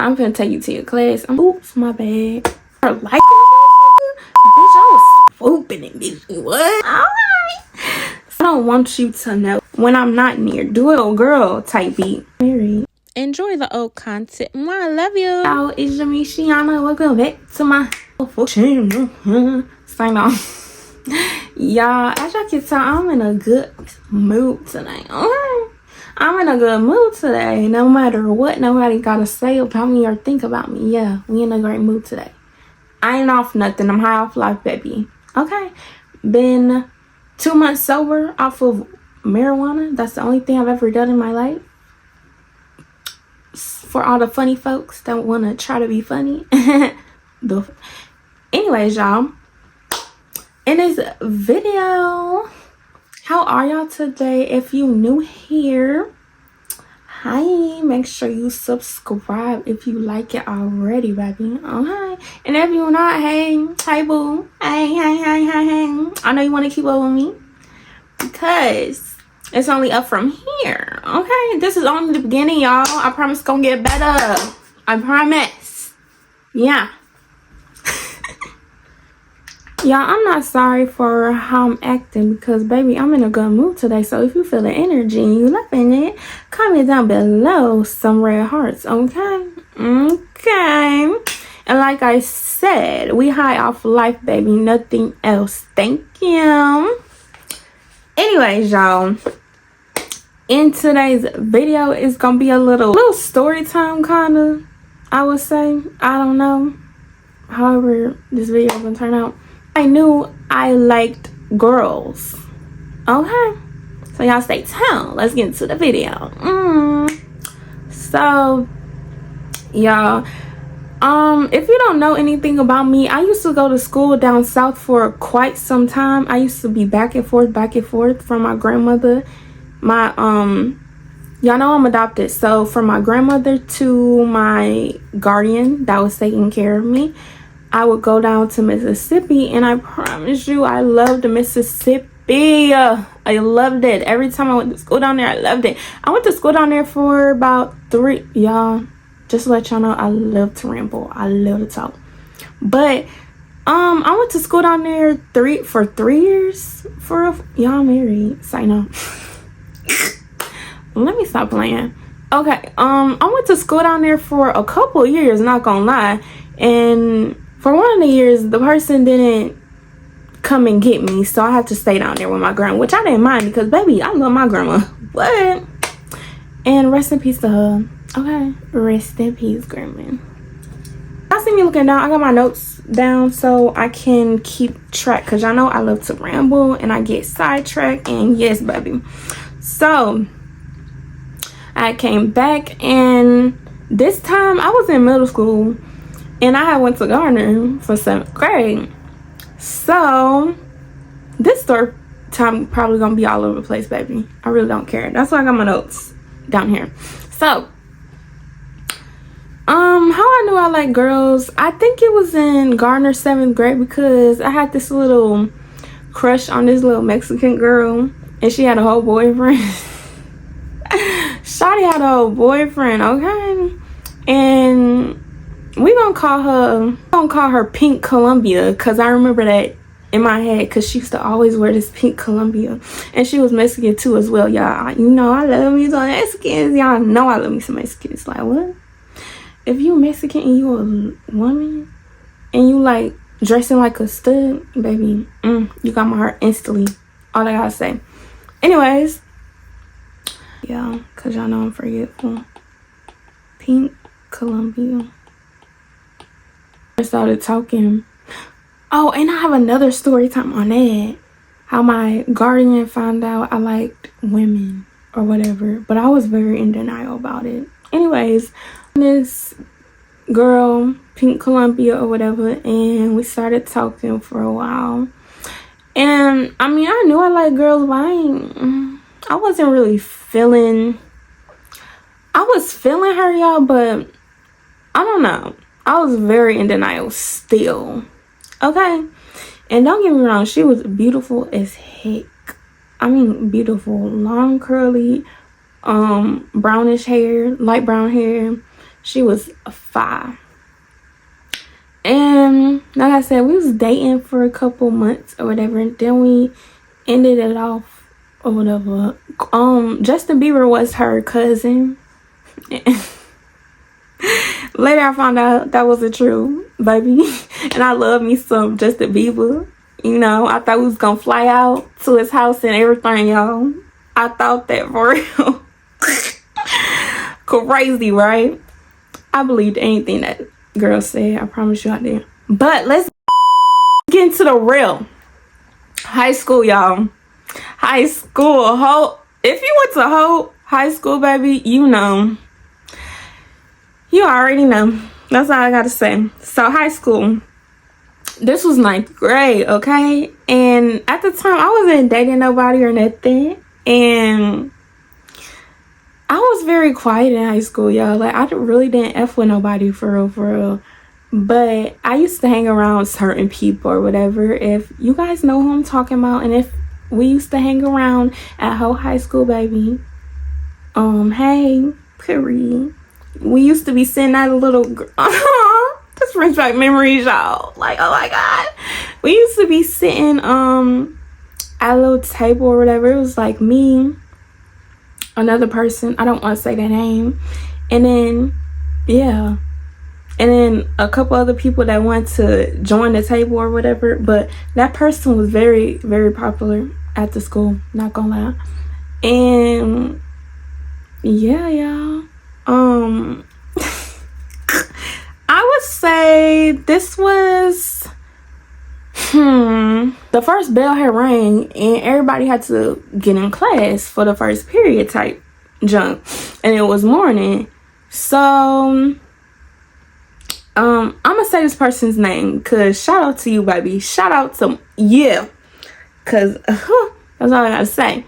I'm finna take you to your class. Oops, my bad. Her like bitch, I was swooping it, bitch. What? Alright. I don't want you to know when I'm not near. Do it, old girl type beat. Married. Enjoy the old content. I love you. Y'all, it's Jameshiona. Welcome back to my channel. Sign off. Y'all, as y'all can tell, I'm in a good mood tonight. Okay? I'm in a good mood today. No matter what nobody gotta say about me or think about me. Yeah, we in a great mood today. I ain't off nothing. I'm high off life, baby. Okay? Been 2 months sober off of marijuana. That's the only thing I've ever done in my life. For all the funny folks that want to try to be funny. Anyways, y'all. In this video, how are y'all today? If you new here, hi, make sure you subscribe if you like it already, baby. Okay. And if you're not, hey boo, hey. I know you want to keep up with me because it's only up from here. Okay, this is only the beginning, y'all. I promise it's gonna get better. I promise. Yeah. Y'all, I'm not sorry for how I'm acting because, baby, I'm in a good mood today. So if you feel the energy and you loving it, comment down below some red hearts, okay? Okay. And like I said, we high off life, baby. Nothing else. Thank you. Anyways, y'all. In today's video, it's going to be a little story time, kind of, I would say. I don't know. However, this video is going to turn out. I knew I liked girls. Okay, so y'all stay tuned. Let's get into the video. So y'all, if you don't know anything about me, I used to go to school down south for quite some time. I used to be back and forth from my grandmother. My y'all know I'm adopted, so from my grandmother to my guardian that was taking care of me, I would go down to Mississippi, and I promise you, I loved Mississippi. I loved it. Every time I went to school down there, I loved it. I went to school down there for about 3, y'all. Just to let y'all know, I love to ramble. I love to talk. But I went to school down there for 3 years. Y'all married. Sign up. Let me stop playing. Okay. I went to school down there for a couple years. Not gonna lie, and for one of the years, the person didn't come and get me, so I had to stay down there with my grandma, which I didn't mind because, baby, I love my grandma. What? And rest in peace to her. Okay, rest in peace, grandma. I see me looking down. I got my notes down so I can keep track because y'all know I love to ramble and I get sidetracked. And yes, baby. So I came back, and this time I was in middle school. And I went to Garner for 7th grade. So this story time probably gonna be all over the place, baby. I really don't care. That's why I got my notes down here. So how I knew I like girls, I think it was in Garner 7th grade because I had this little crush on this little Mexican girl, and she had a whole boyfriend. Shawty had a whole boyfriend, okay? And we gonna call her Pink Columbia because I remember that in my head because she used to always wear this pink Columbia, and she was Mexican too as well, y'all. You know I love me some Mexicans. Y'all know I love me some Mexicans. Like, what? If you Mexican and you a woman and you like dressing like a stud, baby, you got my heart instantly. All I gotta say. Anyways, yeah, because y'all know I'm forgetful. Pink Columbia. I started talking. Oh, and I have another story time on that. How my guardian found out I liked women or whatever, but I was very in denial about it. Anyways, this girl, Pink Columbia or whatever, and we started talking for a while. And I mean, I knew I liked girls, but I wasn't really feeling. I was feeling her, y'all, but I don't know. I was very in denial still. Okay? And don't get me wrong, she was beautiful as heck. I mean, beautiful. Long, curly, brownish hair, light brown hair. She was 5. And like I said, we was dating for a couple months or whatever, and then we ended it off or whatever. Justin Bieber was her cousin. Later I found out that wasn't true, baby. And I love me some Justin Bieber. You know, I thought we was gonna fly out to his house and everything, y'all. I thought that for real. Crazy, right? I believed anything that girl said. I promise you I did. But let's get into the real. High school, y'all. High school. If you went to high school, baby, you know. You already know. That's all I gotta say. So high school. This was 9th grade, okay? And at the time, I wasn't dating nobody or nothing. And I was very quiet in high school, y'all. Like, I really didn't F with nobody for real. But I used to hang around certain people or whatever. If you guys know who I'm talking about, and if we used to hang around at whole high school, baby. Hey, period. We used to be sitting at a little... This brings back memories, y'all. Like, oh my God. We used to be sitting at a little table or whatever. It was like me, another person. I don't want to say their name. And then, yeah. And then a couple other people that wanted to join the table or whatever. But that person was very, very popular at the school. Not gonna lie. And yeah, y'all. I would say this was the first bell had rang and everybody had to get in class for the first period type junk, and it was morning. So I'm gonna say this person's name because shout out to you, baby. Shout out to you, because that's all I gotta say.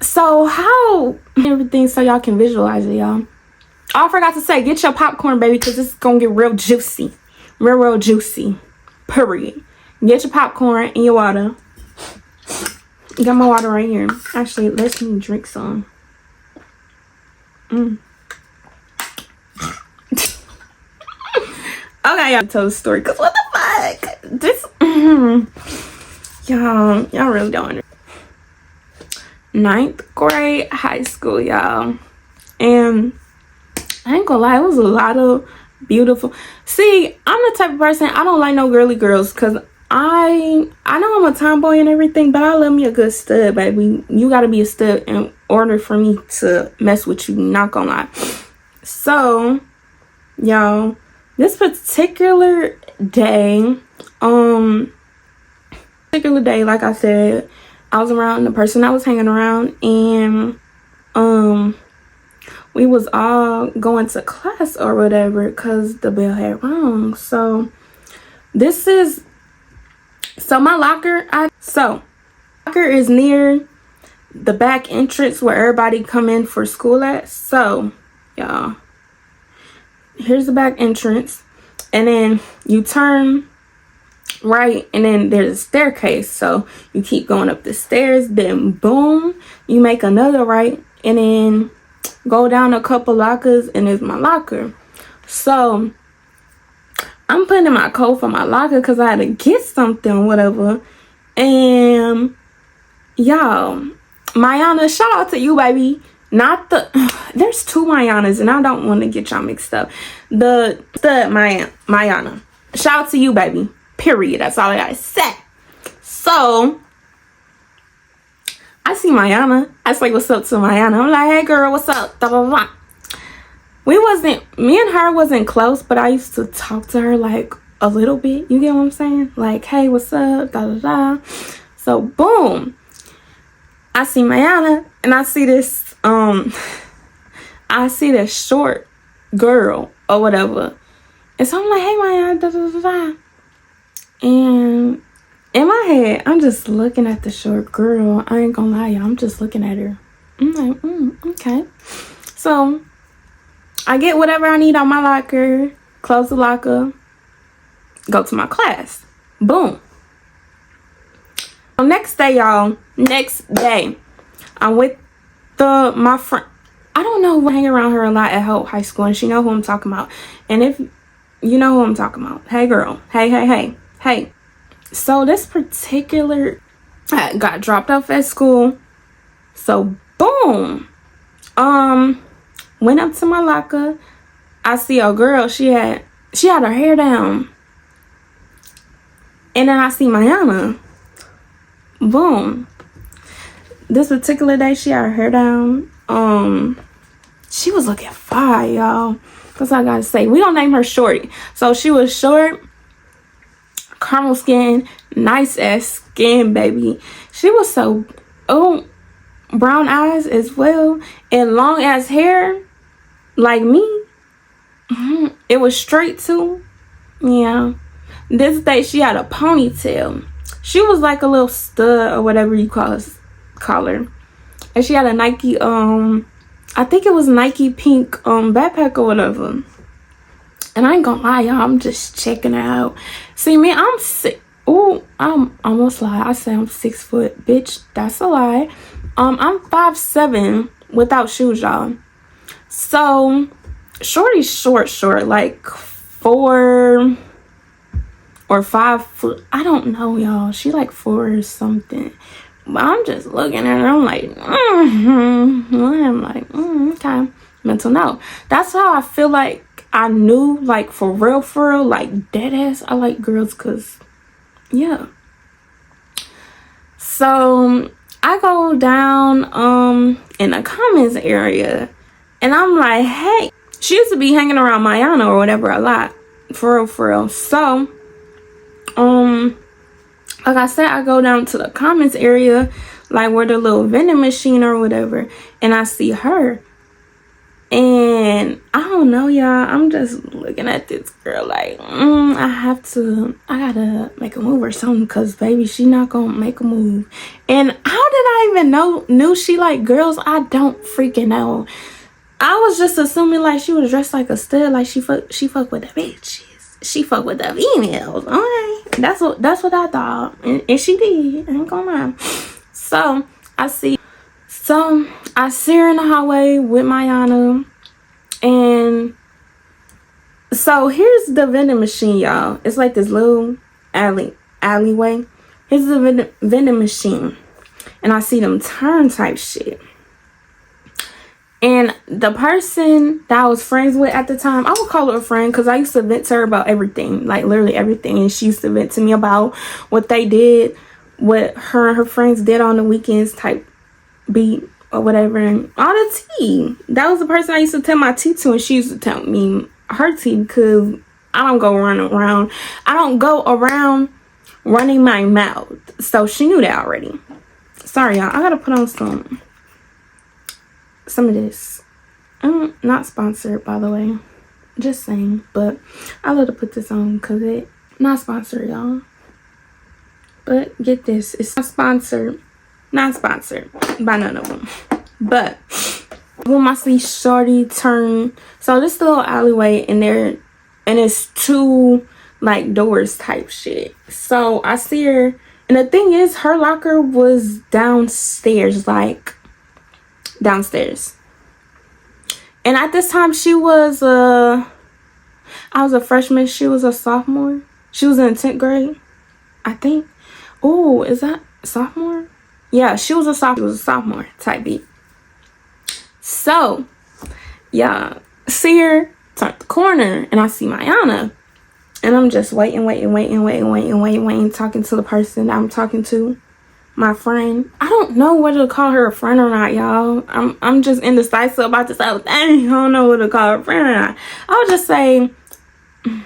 So how everything, so y'all can visualize it, y'all. Oh, I forgot to say, get your popcorn, baby, because this is gonna get real juicy. Real juicy. Period. Get your popcorn and your water. Got my water right here. Actually, let me drink some. Okay, y'all tell the story, because what the fuck? This y'all really don't understand. 9th grade high school, y'all. And I ain't gonna lie, it was a lot of beautiful... See, I'm the type of person, I don't like no girly girls, because I know I'm a tomboy and everything, but I love me a good stud, baby. You gotta be a stud in order for me to mess with you, not gonna lie. So, y'all, this particular day, like I said, I was around the person I was hanging around, and we was all going to class or whatever because the bell had rung. So my locker is near the back entrance where everybody come in for school at. So y'all, here's the back entrance, and then you turn right, and then there's a staircase. So you keep going up the stairs, then boom, you make another right, and then go down a couple lockers, and there's my locker. So I'm putting in my code for my locker because I had to get something, whatever. And y'all, Mayana, shout out to you, baby. Not the... There's 2 Mayanas, and I don't want to get y'all mixed up. The stud Mayana. Shout out to you, baby. Period. That's all I gotta say. So I see Mayana. I say what's up to Mayana. I'm like, hey girl, what's up? Da, da, da. Me and her wasn't close, but I used to talk to her like a little bit. You get what I'm saying? Like, hey, what's up? Da, da, da. So boom, I see Mayana, and I see this short girl or whatever. And so I'm like, hey Mayana, da, da, da, da. And in my head, I'm just looking at the short girl. I ain't gonna lie, y'all. I'm just looking at her. I'm like, okay. So I get whatever I need on my locker, close the locker, go to my class. Boom. So next day, y'all. I'm with my friend. I don't know, hang around her a lot at Hope High School, and she know who I'm talking about. And if you know who I'm talking about, hey girl, hey. So this particular got dropped off at school. So boom, went up to my locker. I see a girl. She had her hair down, and then I see Mayana. Boom. This particular day, she had her hair down. She was looking fire, y'all. That's all I gotta say. We don't name her Shorty. So she was short, caramel skin, nice ass skin, baby. She was so brown eyes as well, and long ass hair like me. It was straight too. Yeah. This day she had a ponytail. She was like a little stud or whatever you call her. And she had a Nike I think it was Nike pink backpack or whatever. And I ain't gonna lie, y'all, I'm just checking it out. See me, I'm sick. Oh, I'm almost lie. I say I'm 6 foot, bitch. That's a lie. I'm 5'7" without shoes, y'all. So Shorty's short, like 4 or 5 foot. I don't know, y'all. She like 4 or something. But I'm just looking at her. I'm like, okay. Mental note. That's how I feel like I knew, like, for real, like, dead ass, I like girls, because, yeah. So I go down in the comments area, and I'm like, hey, she used to be hanging around Mayana or whatever a lot, for real. So like I said, I go down to the comments area, like where the little vending machine or whatever, and I see her. And I don't know, y'all, I'm just looking at this girl like, I gotta make a move or something, because baby, she not gonna make a move. And how did I even knew she like girls? I don't freaking know. I was just assuming like she was dressed like a stud, like she fuck with the bitches. She fuck with the females. Okay, that's what I thought, and she did. I ain't gonna lie. So I see her in the hallway with Mayana, and so here's the vending machine, y'all. It's like this little alleyway. Here's the vending machine, and I see them turn type shit. And the person that I was friends with at the time, I would call her a friend because I used to vent to her about everything, like literally everything. And she used to vent to me about what they did, what her and her friends did on the weekends type beat or whatever, and all the tea. That was the person I used to tell my tea to, and she used to tell me her tea, because I don't go around running my mouth. So she knew that already. Sorry, y'all. I gotta put on some of this. Not sponsored, by the way, just saying, but I love to put this on because it not sponsored, y'all, but get this, it's not sponsored by none of them. But when I see Shorty turn, so this little alleyway in there, and it's 2 like doors type shit. So I see her, and the thing is, her locker was downstairs, like downstairs. And at this time, I was a freshman. She was a sophomore. She was in 10th grade, I think. Oh, is that sophomore? Yeah, she was a sophomore type beat. So, yeah, see her turn the corner, and I see Mayana. And I'm just waiting, talking to the person that I'm talking to. My friend. I don't know whether to call her a friend or not, y'all. I'm just indecisive about this whole thing. I don't know whether to call her a friend or not. I'll just say, I'm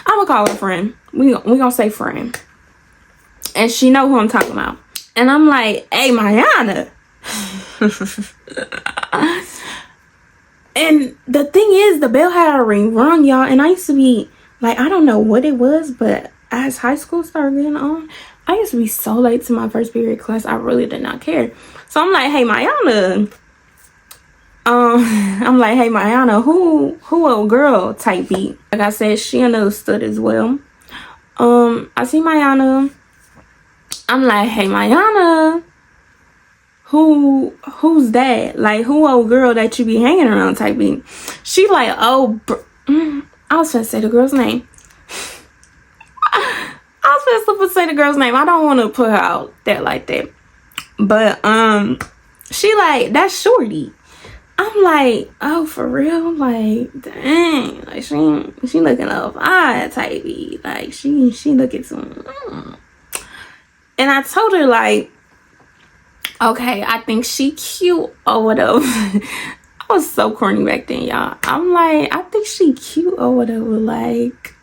gonna call her a friend. We gonna say friend. And she know who I'm talking about. And I'm like, hey, Mayana. And the thing is, the bell had a ring wrong, y'all. And I used to be like, I don't know what it was, but as high school started getting on, I used to be so late to my first period class. I really did not care. So I'm like, hey, Mayana. Who a girl type beat. Like I said, she understood as well. I see Mayana. I'm like, hey, Mayana. who's that? Like, who old girl that you be hanging around type beat. She like, oh, I was finna say the girl's name. I was finna say the girl's name. I don't want to put her out there like that. But, she like, that's Shorty. I'm like, oh, for real? Like, dang. Like, she looking up fine type beat. Like, she looking some. And I told her, like, okay, I think she cute or whatever. I was so corny back then, y'all. I'm like, I think she cute or whatever. Like,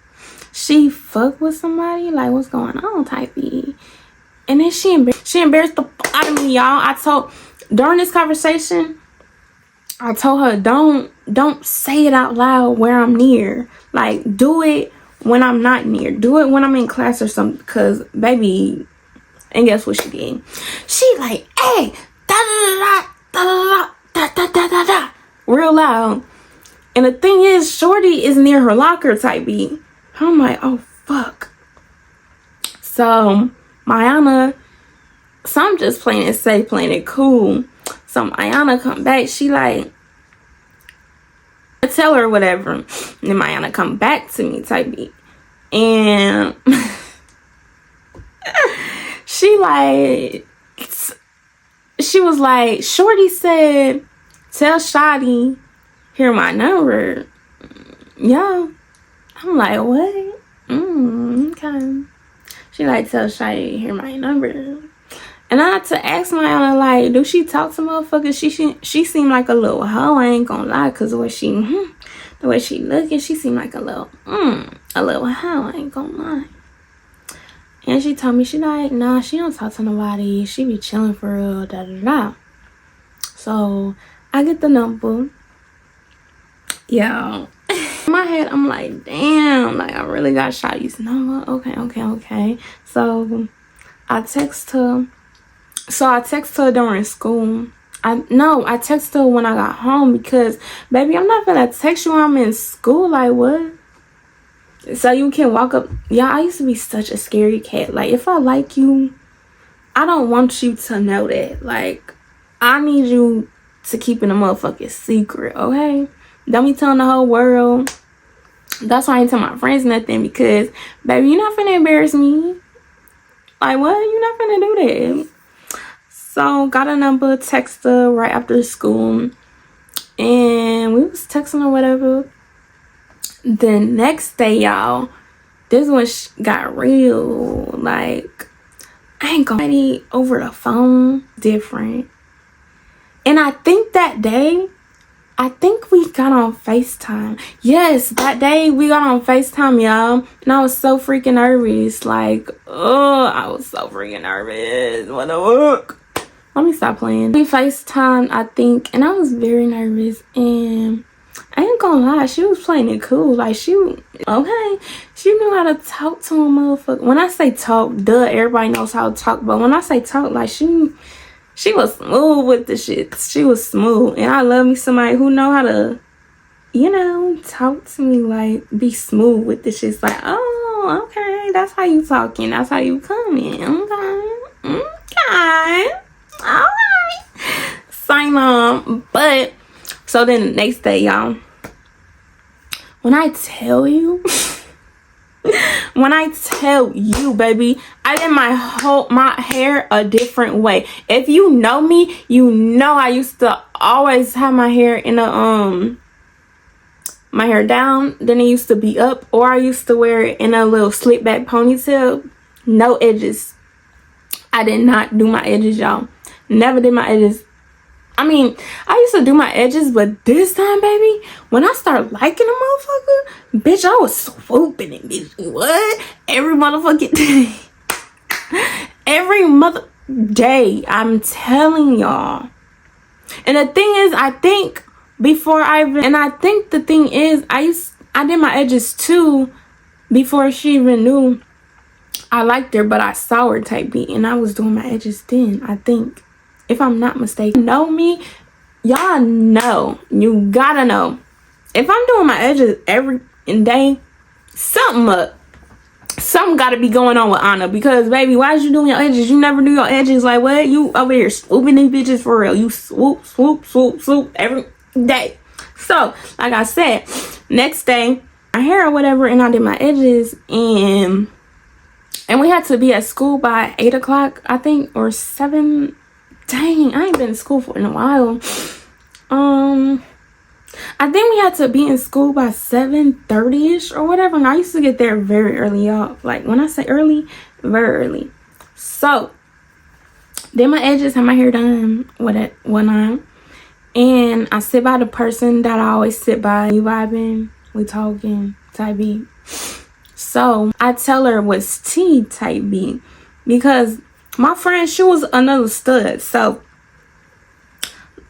she fuck with somebody. Like, what's going on type beat. And then she embarrassed the fuck out of me, y'all. During this conversation, I told her, don't say it out loud where I'm near. Like, do it when I'm not near. Do it when I'm in class or something. Because, baby, and guess what she did? She like, hey, da-da-da-da, real loud. And the thing is, Shorty is near her locker type beat. I'm like, oh, fuck. So, Mayana, so I'm just playing it safe, playing it cool. So Mayana come back, she like, I tell her whatever. And then Mayana come back to me type beat. And she was like, Shorty said, tell Shotty, hear my number. Yeah. I'm like, what? Okay. She like, tell Shotty, hear my number. And I had to ask Mayana, like, do she talk to motherfuckers? She seemed like a little hoe, I ain't gonna lie, cause the way she looking, she seemed like a little hoe, I ain't gonna lie. And she told me, she like, nah, she don't talk to nobody. She be chilling for real, da-da-da. So, I get the number. Yo. In my head, I'm like, damn, like, I really got Shotty's number. Okay. So, I text her. So, I text her during school. I text her when I got home because, baby, I'm not gonna text you when I'm in school. Like, what? So you can walk up. Yeah, I used to be such a scary cat. Like, if I like you, I don't want you to know that. Like, I need you to keep in a motherfucking secret, okay? Don't be telling the whole world. That's why I ain't tell my friends nothing, because, baby, you're not finna embarrass me. Like, what? You're not finna do that. So, got a number, text her right after school. And we was texting or whatever. The next day, y'all, this one got real. Like, I ain't gonna over the phone, different. And I think that day, we got on FaceTime. Yes, that day we got on FaceTime, y'all. And I was so freaking nervous. Like, I was so freaking nervous. What the fuck? Let me stop playing. We FaceTime, I think, and I was very nervous. And I ain't gonna lie, she was playing it cool. Like, she knew how to talk to a motherfucker. When I say talk, everybody knows how to talk. But when I say talk, like, she was smooth with the shit. She was smooth. And I love me somebody who know how to, talk to me, like, be smooth with the shit. It's like, oh, okay, that's how you talking. That's how you coming. Okay. All right. Sign on. But, so then the next day, y'all, when I tell you, baby, I did my hair a different way. If you know me, you know I used to always have my hair in my hair down, then it used to be up, or I used to wear it in a little slick back ponytail, no edges. I did not do my edges, y'all. Never did my edges. I mean, I used to do my edges, but this time, baby, when I started liking a motherfucker, bitch, I was swooping it, bitch. What? Every motherfucking day. Every mother day, I'm telling y'all. And the thing is, I think the thing is, I did my edges too before she even knew I liked her, but I saw her type beat, and I was doing my edges then, I think. If I'm not mistaken. Know me, y'all know. You gotta know. If I'm doing my edges every day, something something got to be going on with Anna, because baby, why is you doing your edges? You never do your edges. Like, what? You over here swooping these bitches for real. You swoop, swoop, swoop, swoop every day. So, like I said, next day, my hair or whatever, and I did my edges, and we had to be at school by 8 o'clock, I think, or 7. Dang, I ain't been in school in a while. I think we had to be in school by 7:30ish or whatever, and I used to get there very early, y'all. Like, when I say early, very early. So, did my edges, had my hair done, whatnot, and I sit by the person that I always sit by. We vibing, we talking, type B. So, I tell her what's tea, type B, because my friend, she was another stud. So,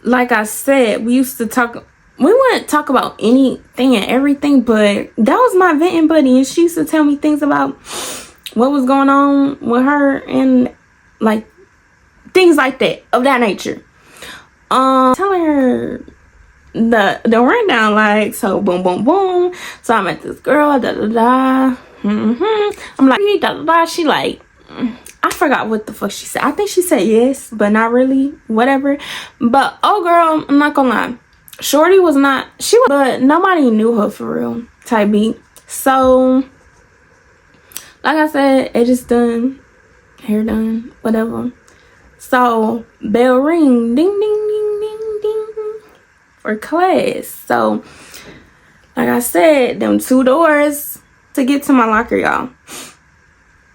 like I said, we wouldn't talk about anything and everything, but that was my venting buddy, and she used to tell me things about what was going on with her and like things like that, of that nature. Telling her the rundown, like, so boom, boom, boom. So I met this girl, da da da. I'm like, da da da. She like, I forgot what the fuck she said. I think she said yes, but not really. Whatever. But oh girl, I'm not gonna lie. Shorty was not, but nobody knew her for real, type B. So, like I said, it just done, hair done, whatever. So, bell ring, ding, ding, ding, ding, ding, for class. So, like I said, them 2 doors to get to my locker, y'all.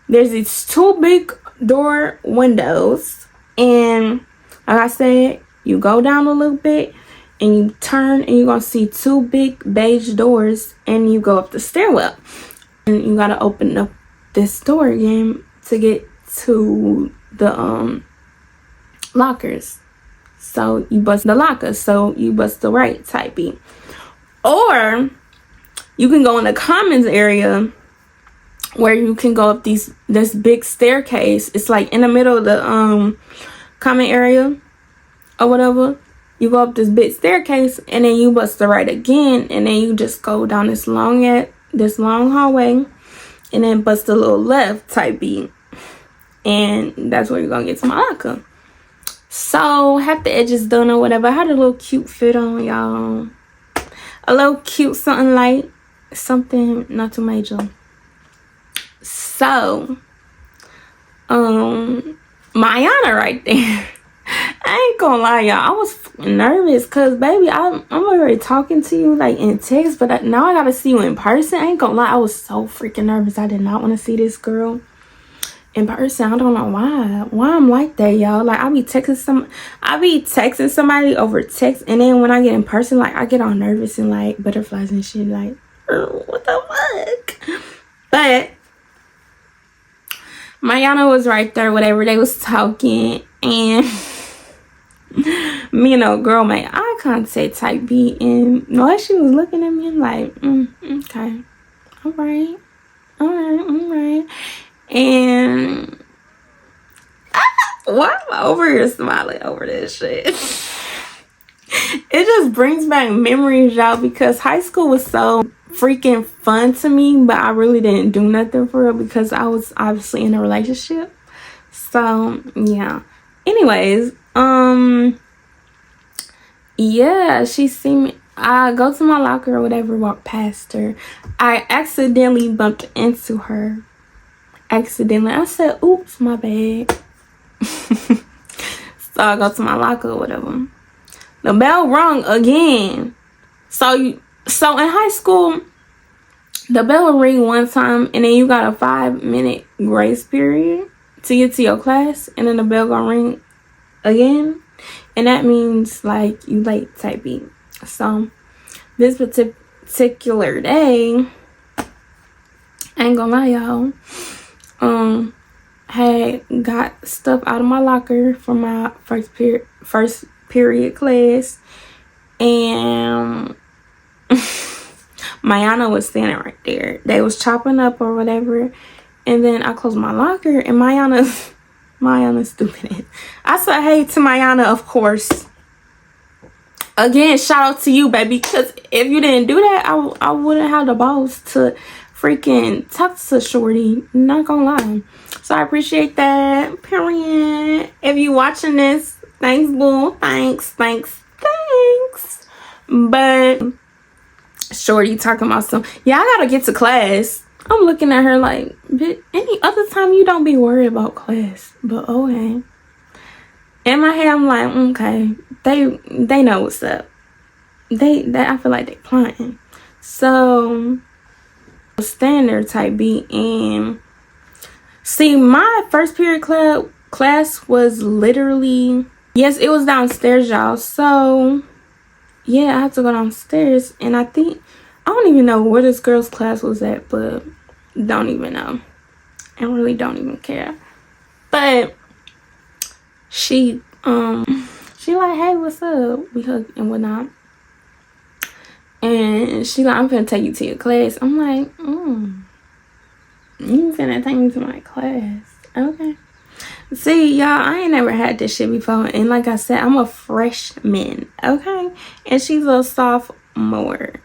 There's these 2 big door windows, and like I said, you go down a little bit and you turn, and you're gonna see 2 big beige doors, and you go up the stairwell, and you gotta open up this door again to get to the lockers. So you bust the lockers, so you bust the right, type B. Or you can go in the commons area, where you can go up this big staircase. It's like in the middle of the common area or whatever. You go up this big staircase, and then you bust the right again, and then you just go down this long hallway, and then bust a little left, type B, and that's where you're gonna get to my locker. So, had the edges done or whatever. I had a little cute fit on, y'all. A little cute, something light, something not too major. So, Mayana right there. I ain't gonna lie, y'all. I was nervous because, baby, I'm already talking to you like in text, but now I gotta see you in person. I ain't gonna lie, I was so freaking nervous. I did not want to see this girl in person. I don't know why I'm like that, y'all. Like, I be texting somebody over text, and then when I get in person, like, I get all nervous and like butterflies and shit. Like, what the fuck? But Mayana was right there, whatever. They was talking, and me and a girl made eye contact, type B, and while she was looking at me, I'm like, okay, all right, and why am I over here smiling over this shit? It just brings back memories, y'all, because high school was so freaking fun to me, but I really didn't do nothing for real because I was obviously in a relationship. So yeah, anyways, yeah, she seen me. I go to my locker or whatever, walk past her. I accidentally bumped into her. Accidentally. I said, oops, my bad. So I go to my locker or whatever. The bell rung again. So in high school, the bell will ring one time, and then you got a 5-minute grace period to get to your class, and then the bell gonna ring again, and that means like you late, type B. So this particular day, I ain't gonna lie, y'all, had got stuff out of my locker for my first period class, and Mayana was standing right there. They was chopping up or whatever, and then I closed my locker, and Mayana's stupid. I said hey to Mayana, of course. Again, shout out to you, baby, because if you didn't do that, I wouldn't have the balls to freaking talk to shorty, not gonna lie. So I appreciate that, period. If you watching this, thanks boo, thanks. But shorty talking about some, yeah, I gotta get to class. I'm looking at her like, but any other time you don't be worried about class, but okay. In my head, I'm like, okay, they know what's up. They I feel like they plotting. So standard type B. And see, my first period class was literally, yes, it was downstairs, y'all. So yeah, I had to go downstairs, and I don't even know where this girl's class was at, but don't even know. I really don't even care. But she like, hey, what's up? We hugged and whatnot. And she like, I'm finna take you to your class. I'm like, you finna take me to my class? Okay. See, y'all, I ain't never had this shit before. And like I said, I'm a freshman, okay? And she's a sophomore.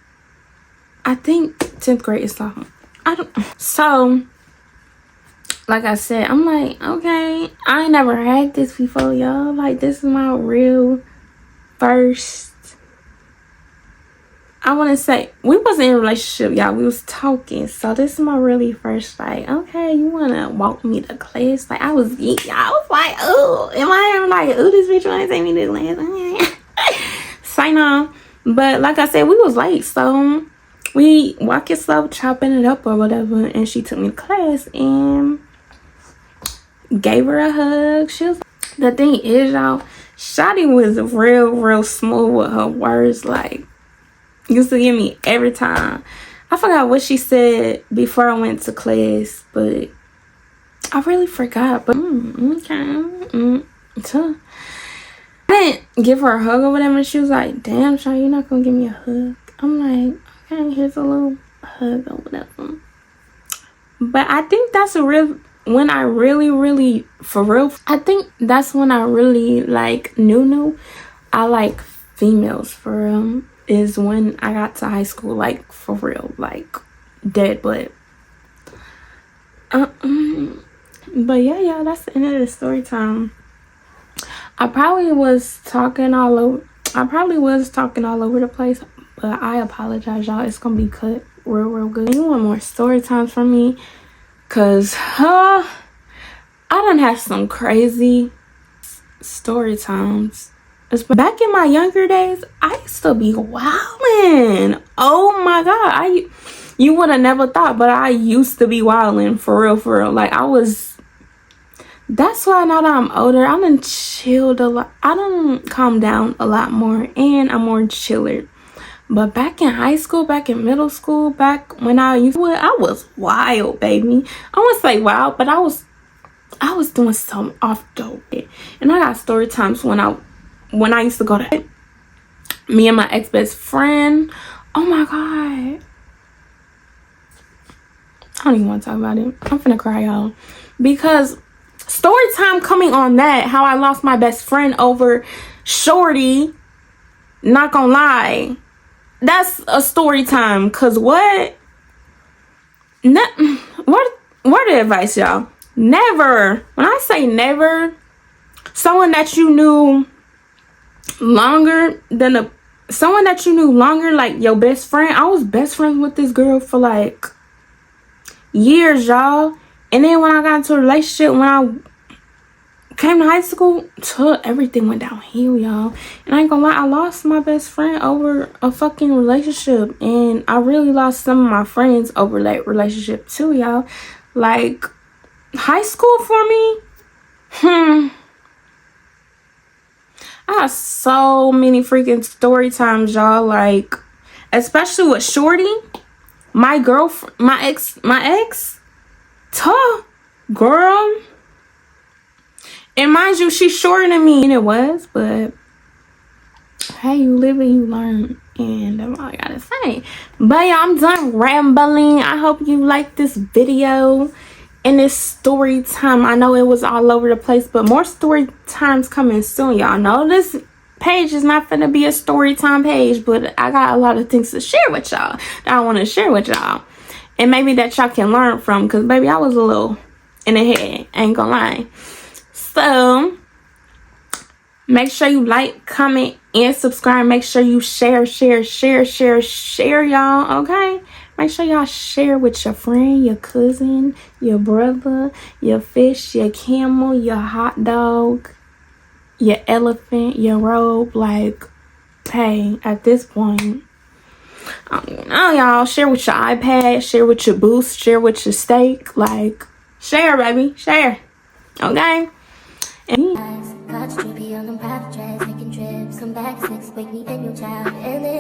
I think 10th grade is sophomore. So, like I said, I'm like, okay, I ain't never had this before, y'all. Like, this is my real first, I want to say, we wasn't in a relationship, y'all. We was talking. So this is my really first, like, okay, you want to walk me to class? Like, I was like, oh, I'm like, oh, this bitch want to take me to class. Sign on. But like I said, we was late. So we walk it slow, chopping it up or whatever. And she took me to class and gave her a hug. The thing is, y'all, Shotty was real smooth with her words. Like, used to give me every time. I forgot what she said before I went to class, but I really forgot. But okay. I didn't give her a hug or whatever, and she was like, damn, Shotty, you're not gonna give me a hug? I'm like, okay, here's a little hug or whatever. But I think that's when I really, for real, I think that's when I really like knew I like females for real, is when I got to high school, like for real, like dead. But yeah, y'all, that's the end of the story time. I probably was talking all over the place, but I apologize, y'all. It's gonna be cut real good. You want more story times from me? Cause I done have some crazy story times. Back in my younger days, I used to be wildin'. Oh my god, you would have never thought, but I used to be wildin', for real. Like, that's why now that I'm older, I done chilled a lot. I done calmed down a lot more, and I'm more chiller. But back in high school, back in middle school, back when I was wild, baby. I wouldn't say wild, but I was doing something off the way. And I got story times when I used to go to me and my ex-best friend. Oh my god, I don't even want to talk about it. I'm finna cry, y'all, because story time coming on that, how I lost my best friend over shorty. Not gonna lie, that's a story time. Cause word of advice, y'all, never, when I say never, someone that you knew longer like your best friend. I was best friends with this girl for like years, y'all. And then when I got into a relationship, when I came to high school, everything went downhill, y'all. And I ain't gonna lie, I lost my best friend over a fucking relationship. And I really lost some of my friends over that relationship too, y'all. Like, high school for me, I have so many freaking story times, y'all. Like, especially with shorty, my girlfriend, my ex, girl. And mind you, she's shorter than me, and it was, but hey, you live and you learn, and that's all I gotta say. But yeah, I'm done rambling. I hope you like this video and this story time. I know it was all over the place, but more story times coming soon. Y'all know this page is not gonna be a story time page, but I got a lot of things to share with y'all that I want to share with y'all. and maybe that y'all can learn from, because baby, I was a little in the head, ain't gonna lie. So make sure you like, comment, and subscribe. Make sure you share, y'all, okay? Make sure y'all share with your friend, your cousin, your brother, your fish, your camel, your hot dog, your elephant, your robe. Like, hey, at this point, y'all share with your iPad, share with your boost, share with your steak. Like, share, baby, share, okay? And Got you be on them private jets, taking trips, come back 6, wake me and your child, and then